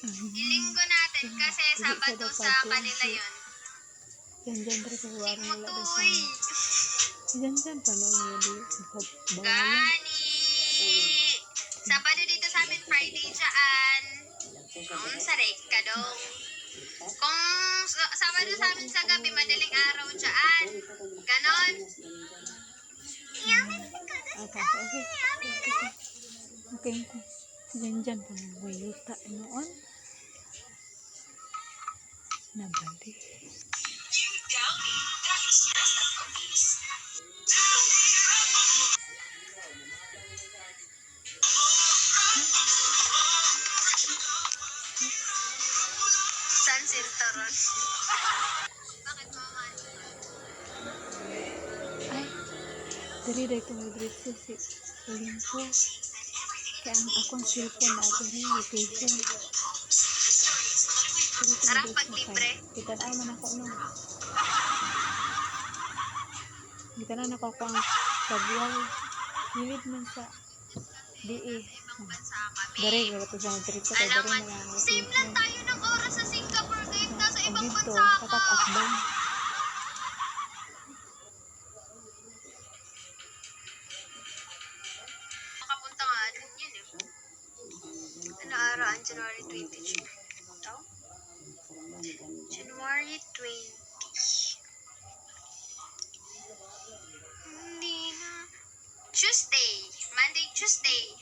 Ilinggo natin kasi Sabado sa kanila yun. Yan rin sa buwan nila doon sa... Simutoy! Yan pa no, hindi bawalan. Gani! Sabado dito sa amin, Friday dyan. Sa ka dong. Kung Sabado sa amin sa gabi, madaling araw dyan. Ganon. Okay. Dyan pa no, wayuta noon. Nabali. San Sintaron. Bakit maman? Ay, dali ko mag-reso si Olimpo. Kaya ang akong cellphone na rin, location. Sarap pag libre. Kita na man ako no. Kita na ako ang pagwal. Hilid man sa DE. Ibang bansa kami. Dari, wala ko sa trip ko. Alam man, same lang tayo ng oras sa Singapore game na sa ibang dito, bansa ka. tatak akbang. Makapunta nga din yun eh. Ano araw? January 20. January 20. Hindi na. Tuesday. Monday, Tuesday.